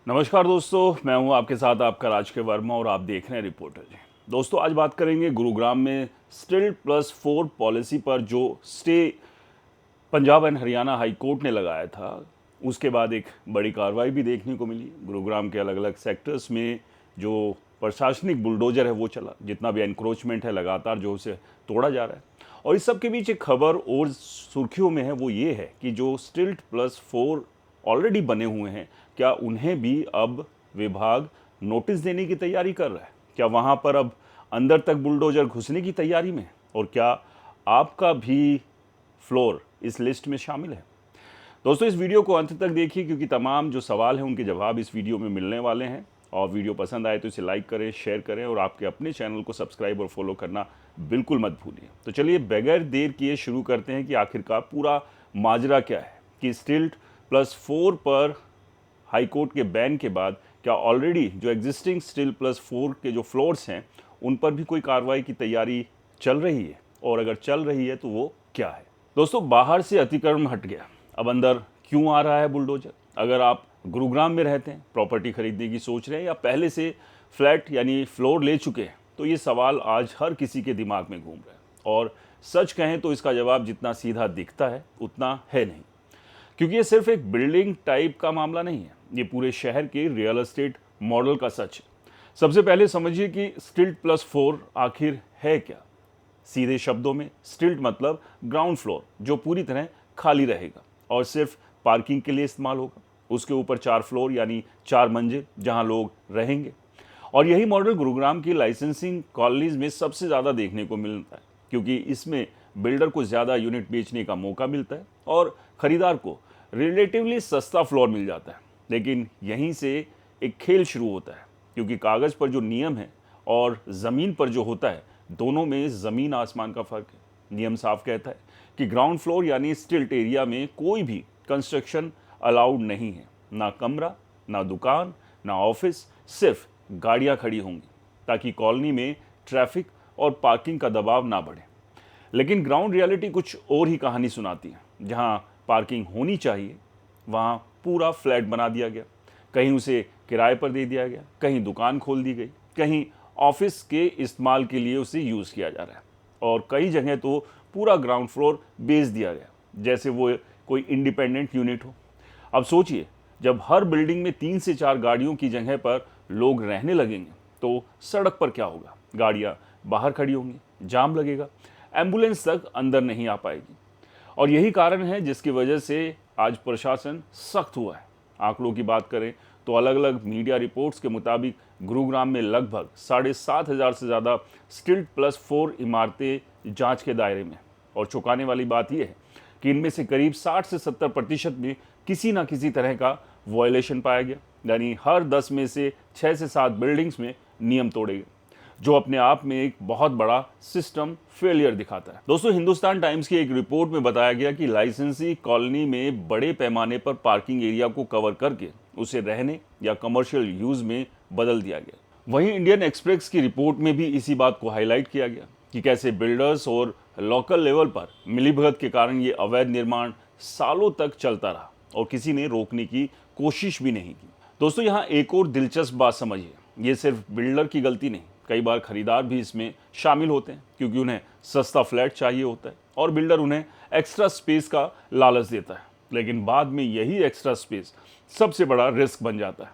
नमस्कार दोस्तों, मैं हूं आपके साथ आपका राजके वर्मा और आप देख रहे हैं रिपोर्टर जी। दोस्तों, आज बात करेंगे गुरुग्राम में स्टिल+4 पॉलिसी पर जो stay Punjab and Haryana high court ने लगाया था। उसके बाद एक बड़ी कार्रवाई भी देखने को मिली। गुरुग्राम के अलग अलग सेक्टर्स में जो प्रशासनिक बुलडोजर है वो चला, जितना भी एनक्रोचमेंट है लगातार जो उसे तोड़ा जा रहा है। और इस सब के बीच एक खबर और सुर्खियों में है, वो ये है कि जो स्टिल+4 ऑलरेडी बने हुए हैं, क्या उन्हें भी अब विभाग नोटिस देने की तैयारी कर रहा है? क्या वहाँ पर अब अंदर तक बुलडोजर घुसने की तैयारी में है? और क्या आपका भी फ्लोर इस लिस्ट में शामिल है? दोस्तों, इस वीडियो को अंत तक देखिए, क्योंकि तमाम जो सवाल हैं उनके जवाब इस वीडियो में मिलने वाले हैं। और वीडियो पसंद आए तो इसे लाइक करें, शेयर करें और आपके अपने चैनल को सब्सक्राइब और फॉलो करना बिल्कुल मत भूलिए। तो चलिए बगैर देर किए शुरू करते हैं कि आखिरकार पूरा माजरा क्या है कि स्टिल+4 पर हाई कोर्ट के बैन के बाद क्या ऑलरेडी जो एग्जिस्टिंग स्टिल+4 के जो फ्लोर्स हैं उन पर भी कोई कार्रवाई की तैयारी चल रही है, और अगर चल रही है तो वो क्या है? दोस्तों, बाहर से अतिक्रमण हट गया, अब अंदर क्यों आ रहा है बुलडोजर? अगर आप गुरुग्राम में रहते हैं, प्रॉपर्टी खरीदने की सोच रहे हैं या पहले से फ्लैट यानी फ्लोर ले चुके हैं, तो ये सवाल आज हर किसी के दिमाग में घूम रहा है। और सच कहें तो इसका जवाब जितना सीधा दिखता है उतना है नहीं, क्योंकि ये सिर्फ एक बिल्डिंग टाइप का मामला नहीं है, ये पूरे शहर के रियल एस्टेट मॉडल का सच है। सबसे पहले समझिए कि स्टिल्ट+4 आखिर है क्या। सीधे शब्दों में स्टिल्ट मतलब ग्राउंड फ्लोर जो पूरी तरह खाली रहेगा और सिर्फ पार्किंग के लिए इस्तेमाल होगा। उसके ऊपर 4 फ्लोर यानी 4 मंजिल जहां लोग रहेंगे। और यही मॉडल गुरुग्राम की लाइसेंसिंग कॉलोनीज में सबसे ज़्यादा देखने को मिलता है, क्योंकि इसमें बिल्डर को ज़्यादा यूनिट बेचने का मौका मिलता है और ख़रीदार को रिलेटिवली सस्ता फ्लोर मिल जाता है। लेकिन यहीं से एक खेल शुरू होता है, क्योंकि कागज़ पर जो नियम है और ज़मीन पर जो होता है, दोनों में ज़मीन आसमान का फ़र्क है। नियम साफ कहता है कि ग्राउंड फ्लोर यानी स्टिल्ट एरिया में कोई भी कंस्ट्रक्शन अलाउड नहीं है, ना कमरा, ना दुकान, ना ऑफिस, सिर्फ गाड़ियाँ खड़ी होंगी ताकि कॉलोनी में ट्रैफिक और पार्किंग का दबाव ना बढ़े। लेकिन ग्राउंड रियलिटी कुछ और ही कहानी सुनाती है। जहाँ पार्किंग होनी चाहिए वहाँ पूरा फ्लैट बना दिया गया, कहीं उसे किराए पर दे दिया गया, कहीं दुकान खोल दी गई, कहीं ऑफिस के इस्तेमाल के लिए उसे यूज़ किया जा रहा है, और कई जगह तो पूरा ग्राउंड फ्लोर बेच दिया गया जैसे वो कोई इंडिपेंडेंट यूनिट हो। अब सोचिए, जब हर बिल्डिंग में 3 से 4 गाड़ियों की जगह पर लोग रहने लगेंगे तो सड़क पर क्या होगा? गाड़ियाँ बाहर खड़ी होंगी, जाम लगेगा, एम्बुलेंस तक अंदर नहीं आ पाएगी। और यही कारण है जिसकी वजह से आज प्रशासन सख्त हुआ है। आंकड़ों की बात करें तो अलग अलग मीडिया रिपोर्ट्स के मुताबिक गुरुग्राम में लगभग 7,500 से ज़्यादा स्टिल्ट+4 इमारतें जांच के दायरे में। और चौंकाने वाली बात यह है कि इनमें से करीब 60 से 70% में किसी न किसी तरह का वायलेशन पाया गया, यानी हर 10 में से 6 से 7 बिल्डिंग्स में नियम तोड़े गए, जो अपने आप में एक बहुत बड़ा सिस्टम फेलियर दिखाता है। दोस्तों, हिंदुस्तान टाइम्स की एक रिपोर्ट में बताया गया कि लाइसेंसी कॉलोनी में बड़े पैमाने पर पार्किंग एरिया को कवर करके उसे रहने या कमर्शियल यूज में बदल दिया गया। वहीं इंडियन एक्सप्रेस की रिपोर्ट में भी इसी बात को हाईलाइट किया गया कि कैसे बिल्डर्स और लोकल लेवल पर मिलीभगत के कारण ये अवैध निर्माण सालों तक चलता रहा और किसी ने रोकने की कोशिश भी नहीं की। दोस्तों, यहाँ एक और दिलचस्प बात समझिए, ये सिर्फ बिल्डर की गलती नहीं, कई बार खरीदार भी इसमें शामिल होते हैं, क्योंकि उन्हें सस्ता फ्लैट चाहिए होता है और बिल्डर उन्हें एक्स्ट्रा स्पेस का लालच देता है। लेकिन बाद में यही एक्स्ट्रा स्पेस सबसे बड़ा रिस्क बन जाता है।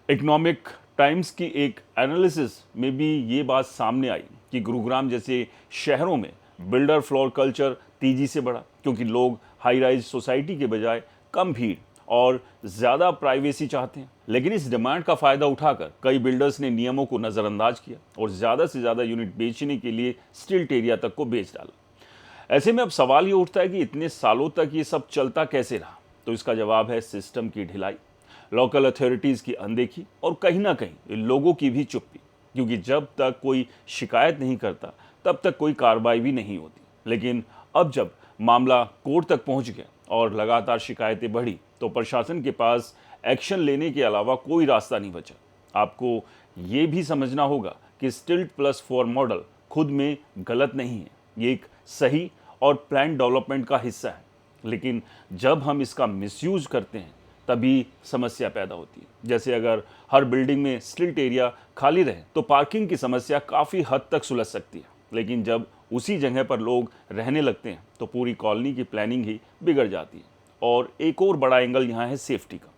इकोनॉमिक टाइम्स की एक एनालिसिस में भी ये बात सामने आई कि गुरुग्राम जैसे शहरों में बिल्डर फ्लोर कल्चर तेजी से बढ़ा, क्योंकि लोग हाई राइज सोसाइटी के बजाय कम भीड़ और ज़्यादा प्राइवेसी चाहते हैं। लेकिन इस डिमांड का फ़ायदा उठाकर कई बिल्डर्स ने नियमों को नज़रअंदाज किया और ज़्यादा से ज़्यादा यूनिट बेचने के लिए स्टिल्ट एरिया तक को बेच डाला। ऐसे में अब सवाल ये उठता है कि इतने सालों तक ये सब चलता कैसे रहा? तो इसका जवाब है सिस्टम की ढिलाई, लोकल अथॉरिटीज़ की अनदेखी और कहीं ना कहीं लोगों की भी चुप्पी, क्योंकि जब तक कोई शिकायत नहीं करता तब तक कोई कार्रवाई भी नहीं होती। लेकिन अब जब मामला कोर्ट तक पहुंच गया और लगातार शिकायतें बढ़ी, तो प्रशासन के पास एक्शन लेने के अलावा कोई रास्ता नहीं बचा। आपको ये भी समझना होगा कि स्टिल्ट+4 मॉडल खुद में गलत नहीं है, ये एक सही और प्लान डेवलपमेंट का हिस्सा है। लेकिन जब हम इसका मिसयूज करते हैं तभी समस्या पैदा होती है। जैसे अगर हर बिल्डिंग में स्टिल्ट एरिया खाली रहे तो पार्किंग की समस्या काफ़ी हद तक सुलझ सकती है, लेकिन जब उसी जगह पर लोग रहने लगते हैं तो पूरी कॉलोनी की प्लानिंग ही बिगड़ जाती है। और एक और बड़ा एंगल यहाँ है सेफ्टी का।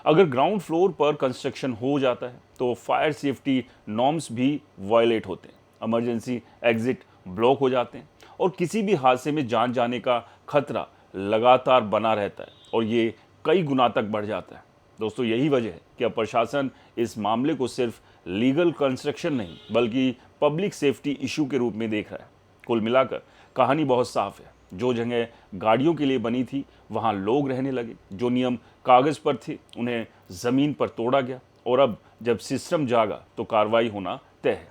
अगर ग्राउंड फ्लोर पर कंस्ट्रक्शन हो जाता है तो फायर सेफ्टी नॉर्म्स भी वायलेट होते हैं, इमरजेंसी एग्जिट ब्लॉक हो जाते हैं और किसी भी हादसे में जान जाने का खतरा लगातार बना रहता है और ये कई गुना तक बढ़ जाता है। दोस्तों, यही वजह है कि अब प्रशासन इस मामले को सिर्फ लीगल कंस्ट्रक्शन नहीं बल्कि पब्लिक सेफ्टी इशू के रूप में देख रहा है। कुल मिलाकर कहानी बहुत साफ है। जो जगह गाड़ियों के लिए बनी थी वहाँ लोग रहने लगे, जो नियम कागज़ पर थे उन्हें ज़मीन पर तोड़ा गया और अब जब सिस्टम जागा तो कार्रवाई होना तय है।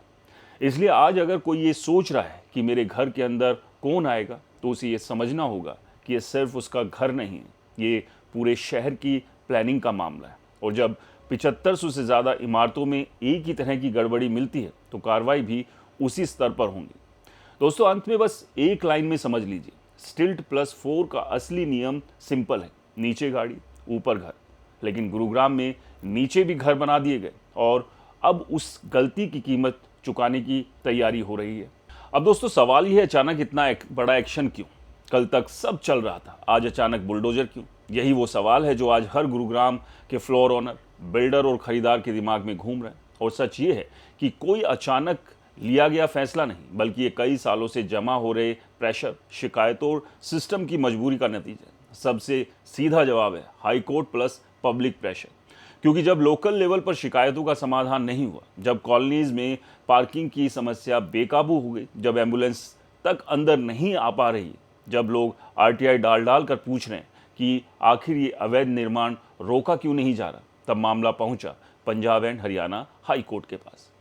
इसलिए आज अगर कोई ये सोच रहा है कि मेरे घर के अंदर कौन आएगा तो उसे ये समझना होगा कि ये सिर्फ उसका घर नहीं है, ये पूरे शहर की प्लानिंग का मामला है। और जब 7500 से ज़्यादा इमारतों में एक ही तरह की गड़बड़ी मिलती है तो कार्रवाई भी उसी स्तर पर होंगी। दोस्तों, अंत में बस एक लाइन में समझ लीजिए, स्टिल्ट प्लस 4 का असली नियम सिंपल है, नीचे गाड़ी ऊपर घर। लेकिन गुरुग्राम में नीचे भी घर बना दिए गए और अब उस गलती की कीमत चुकाने की तैयारी हो रही है। अब दोस्तों, सवाल ये है, अचानक इतना बड़ा एक्शन क्यों? कल तक सब चल रहा था, आज अचानक बुलडोजर क्यों? यही वो सवाल है जो आज हर गुरुग्राम के फ्लोर ओनर, बिल्डर और खरीदार के दिमाग में घूम रहे हैं। और सच ये है कि कोई अचानक लिया गया फैसला नहीं बल्कि ये कई सालों से जमा हो रहे प्रेशर, शिकायतों और सिस्टम की मजबूरी का नतीजा है। सबसे सीधा जवाब है high court plus public pressure. क्योंकि जब लोकल लेवल पर शिकायतों का समाधान नहीं हुआ, जब कॉलोनीज में पार्किंग की समस्या बेकाबू हो गई, जब एम्बुलेंस तक अंदर नहीं आ पा रही, जब लोग आरटीआई डाल कर पूछ रहे हैं कि आखिर ये अवैध निर्माण रोका क्यों नहीं जा रहा, तब मामला पहुंचा Punjab and Haryana high court के पास।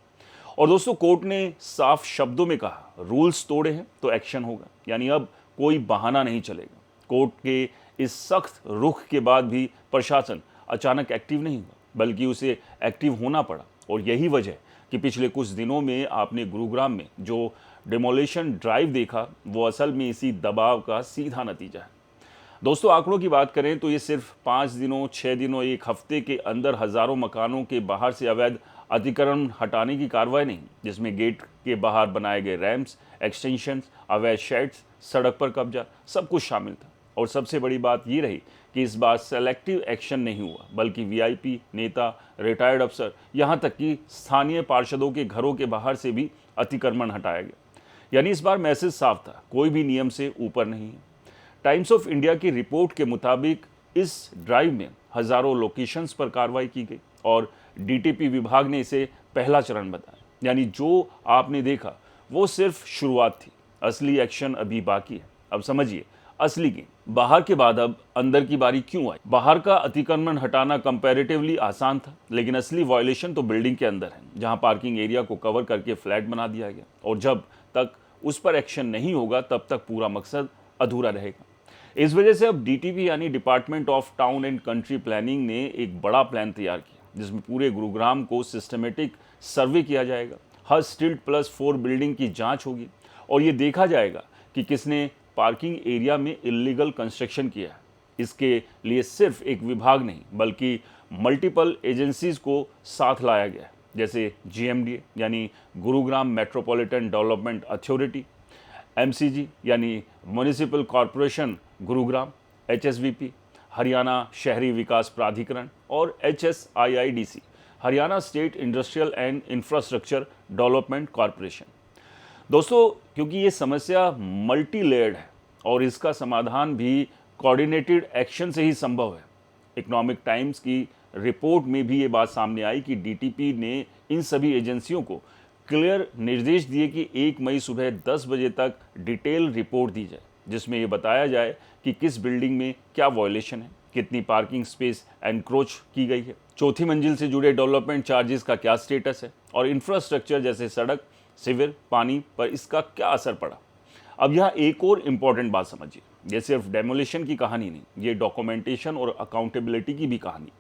और दोस्तों, कोर्ट ने साफ शब्दों में कहा, रूल्स तोड़े हैं तो एक्शन होगा। यानी अब कोई बहाना नहीं चलेगा। कोर्ट के इस सख्त रुख के बाद भी प्रशासन अचानक एक्टिव नहीं हुआ बल्कि उसे एक्टिव होना पड़ा। और यही वजह है कि पिछले कुछ दिनों में आपने गुरुग्राम में जो डिमोलिशन ड्राइव देखा वो असल में इसी दबाव का सीधा नतीजा है। दोस्तों, आंकड़ों की बात करें तो ये सिर्फ 5 दिनों, 6 दिनों, एक हफ्ते के अंदर हज़ारों मकानों के बाहर से अवैध अतिक्रमण हटाने की कार्रवाई नहीं, जिसमें गेट के बाहर बनाए गए रैम्प्स, एक्सटेंशंस, अवैध शेड्स, सड़क पर कब्जा, सब कुछ शामिल था। और सबसे बड़ी बात ये रही कि इस बार सेलेक्टिव एक्शन नहीं हुआ बल्कि वीआईपी, नेता, रिटायर्ड अफसर, यहाँ तक कि स्थानीय पार्षदों के घरों के बाहर से भी अतिक्रमण हटाया गया। यानी इस बार मैसेज साफ था, कोई भी नियम से ऊपर नहीं है। टाइम्स ऑफ इंडिया की रिपोर्ट के मुताबिक इस ड्राइव में हज़ारों लोकेशंस पर कार्रवाई की गई और डीटीपी विभाग ने इसे पहला चरण बताया। यानी जो आपने देखा वो सिर्फ शुरुआत थी, असली एक्शन अभी बाकी है। अब समझिए असली गेम। बाहर के बाद अब अंदर की बारी क्यों आई? बाहर का अतिक्रमण हटाना कंपैरेटिवली आसान था, लेकिन असली वायलेशन तो बिल्डिंग के अंदर है, जहां पार्किंग एरिया को कवर करके फ्लैट बना दिया गया। और जब तक उस पर एक्शन नहीं होगा तब तक पूरा मकसद अधूरा रहेगा। इस वजह से अब डीटीपी यानी department of town and country planning ने एक बड़ा प्लान तैयार किया जिसमें पूरे गुरुग्राम को सिस्टमेटिक सर्वे किया जाएगा। हर स्टिल्ट प्लस 4 बिल्डिंग की जांच होगी और ये देखा जाएगा कि किसने पार्किंग एरिया में इल्लीगल कंस्ट्रक्शन किया है। इसके लिए सिर्फ एक विभाग नहीं बल्कि मल्टीपल एजेंसीज को साथ लाया गया है, जैसे जीएमडीए यानी Gurugram metropolitan development authority, MCG यानी municipal corporation Gurugram, HSVP Haryana शहरी विकास प्राधिकरण और HSIIDC Haryana state industrial and infrastructure development corporation. दोस्तों, क्योंकि ये समस्या मल्टी लेयर्ड है और इसका समाधान भी कोऑर्डिनेटेड एक्शन से ही संभव है। इकोनॉमिक टाइम्स की रिपोर्ट में भी ये बात सामने आई कि डीटीपी ने इन सभी एजेंसियों को क्लियर निर्देश दिए कि 1 मई सुबह 10 बजे तक डिटेल रिपोर्ट दी जाए, जिसमें ये बताया जाए कि किस बिल्डिंग में क्या वायलेशन है, कितनी पार्किंग स्पेस एनक्रोच की गई है, चौथी मंजिल से जुड़े डेवलपमेंट चार्जेस का क्या स्टेटस है और इंफ्रास्ट्रक्चर जैसे सड़क, सीवर, पानी पर इसका क्या असर पड़ा। अब यहाँ एक और इम्पॉर्टेंट बात समझिए, ये सिर्फ डेमोलिशन की कहानी नहीं, ये डॉक्यूमेंटेशन और अकाउंटेबिलिटी की भी कहानी।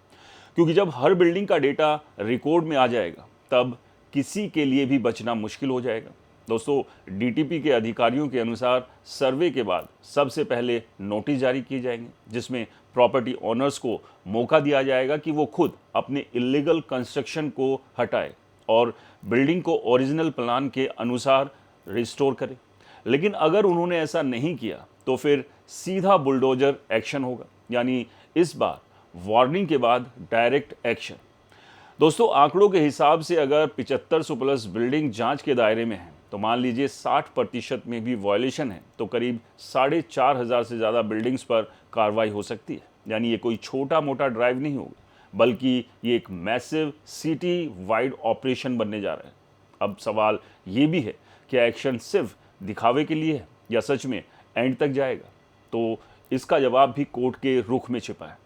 क्योंकि जब हर बिल्डिंग का डेटा रिकॉर्ड में आ जाएगा तब किसी के लिए भी बचना मुश्किल हो जाएगा। दोस्तों, डीटीपी के अधिकारियों के अनुसार सर्वे के बाद सबसे पहले नोटिस जारी किए जाएंगे जिसमें प्रॉपर्टी ओनर्स को मौका दिया जाएगा कि वो खुद अपने इलीगल कंस्ट्रक्शन को हटाए और बिल्डिंग को ओरिजिनल प्लान के अनुसार रिस्टोर करे। लेकिन अगर उन्होंने ऐसा नहीं किया तो फिर सीधा बुलडोजर एक्शन होगा, यानी इस बार वार्निंग के बाद डायरेक्ट एक्शन। दोस्तों, आंकड़ों के हिसाब से अगर 7500 प्लस बिल्डिंग जांच के दायरे में है तो मान लीजिए 60% में भी वायलेशन है तो करीब 4500 से ज़्यादा बिल्डिंग्स पर कार्रवाई हो सकती है। यानी ये कोई छोटा मोटा ड्राइव नहीं होगा, बल्कि ये एक मैसिव सिटी वाइड ऑपरेशन बनने जा रहा है। अब सवाल ये भी है कि एक्शन सिर्फ दिखावे के लिए है या सच में एंड तक जाएगा? तो इसका जवाब भी कोर्ट के रुख में छिपा है,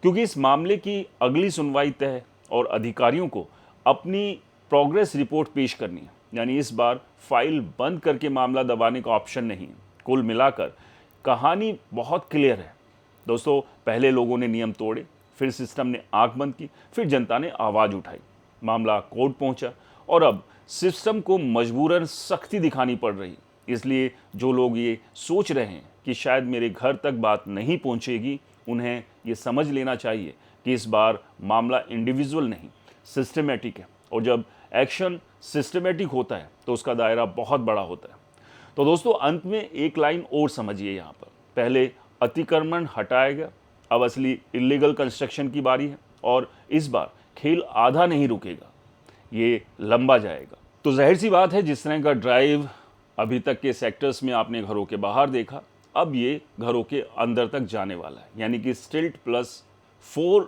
क्योंकि इस मामले की अगली सुनवाई तय है और अधिकारियों को अपनी प्रोग्रेस रिपोर्ट पेश करनी है। यानी इस बार फाइल बंद करके मामला दबाने का ऑप्शन नहीं है। कुल मिलाकर कहानी बहुत क्लियर है दोस्तों। पहले लोगों ने नियम तोड़े, फिर सिस्टम ने आंख बंद की, फिर जनता ने आवाज़ उठाई, मामला कोर्ट पहुंचा और अब सिस्टम को मजबूरन सख्ती दिखानी पड़ रही। इसलिए जो लोग ये सोच रहे हैं कि शायद मेरे घर तक बात नहीं पहुंचेगी, उन्हें ये समझ लेना चाहिए कि इस बार मामला इंडिविजुअल नहीं, सिस्टमेटिक है। और जब एक्शन सिस्टमेटिक होता है तो उसका दायरा बहुत बड़ा होता है। तो दोस्तों, अंत में एक लाइन और समझिए यहाँ पर। पहले अतिक्रमण हटाया गया, अब असली इलीगल कंस्ट्रक्शन की बारी है और इस बार खेल आधा नहीं रुकेगा, ये लंबा जाएगा। तो जाहिर सी बात है, जिस तरह का ड्राइव अभी तक के सेक्टर्स में आपने घरों के बाहर देखा, अब ये घरों के अंदर तक जाने वाला है। यानी कि स्टिल्ट प्लस 4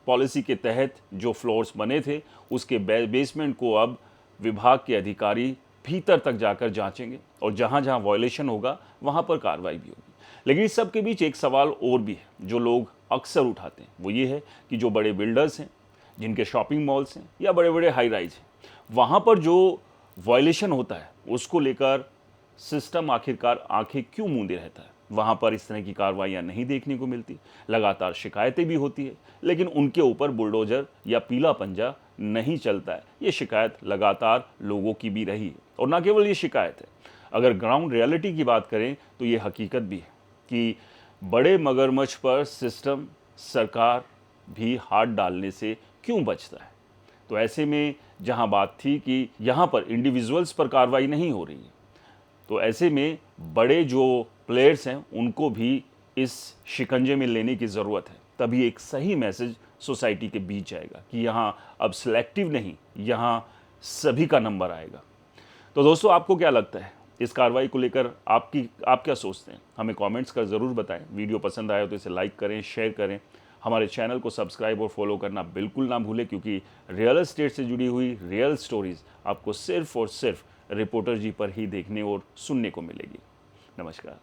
पॉलिसी के तहत जो फ्लोर्स बने थे उसके बेसमेंट को अब विभाग के अधिकारी भीतर तक जाकर जांचेंगे और जहां जहां वायलेशन होगा वहां पर कार्रवाई भी होगी। लेकिन इस सब के बीच एक सवाल और भी है जो लोग अक्सर उठाते हैं, वो ये है कि जो बड़े बिल्डर्स हैं, जिनके शॉपिंग मॉल्स हैं या बड़े बड़े हाई राइज हैं, वहाँ पर जो वायलेशन होता है उसको लेकर सिस्टम आखिरकार आंखें क्यों मूंदे रहता है? वहाँ पर इस तरह की कार्रवाइयाँ नहीं देखने को मिलती, लगातार शिकायतें भी होती है, लेकिन उनके ऊपर बुलडोजर या पीला पंजा नहीं चलता है। ये शिकायत लगातार लोगों की भी रही है और न केवल ये शिकायत है, अगर ग्राउंड रियलिटी की बात करें तो ये हकीकत भी है कि बड़े मगरमच्छ पर सिस्टम, सरकार भी हाथ डालने से क्यों बचता है। तो ऐसे में जहाँ बात थी कि यहाँ पर इंडिविजुअल्स पर कार्रवाई नहीं हो रही है, तो ऐसे में बड़े जो प्लेयर्स हैं उनको भी इस शिकंजे में लेने की ज़रूरत है। तभी एक सही मैसेज सोसाइटी के बीच जाएगा कि यहाँ अब सिलेक्टिव नहीं, यहाँ सभी का नंबर आएगा। तो दोस्तों, आपको क्या लगता है इस कार्रवाई को लेकर? आप क्या सोचते हैं? हमें कमेंट्स कर ज़रूर बताएं। वीडियो पसंद आया तो इसे लाइक करें, शेयर करें। हमारे चैनल को सब्सक्राइब और फॉलो करना बिल्कुल ना भूलें, क्योंकि रियल एस्टेट से जुड़ी हुई रियल स्टोरीज़ आपको सिर्फ और सिर्फ रिपोर्टर जी पर ही देखने और सुनने को मिलेगी। नमस्कार।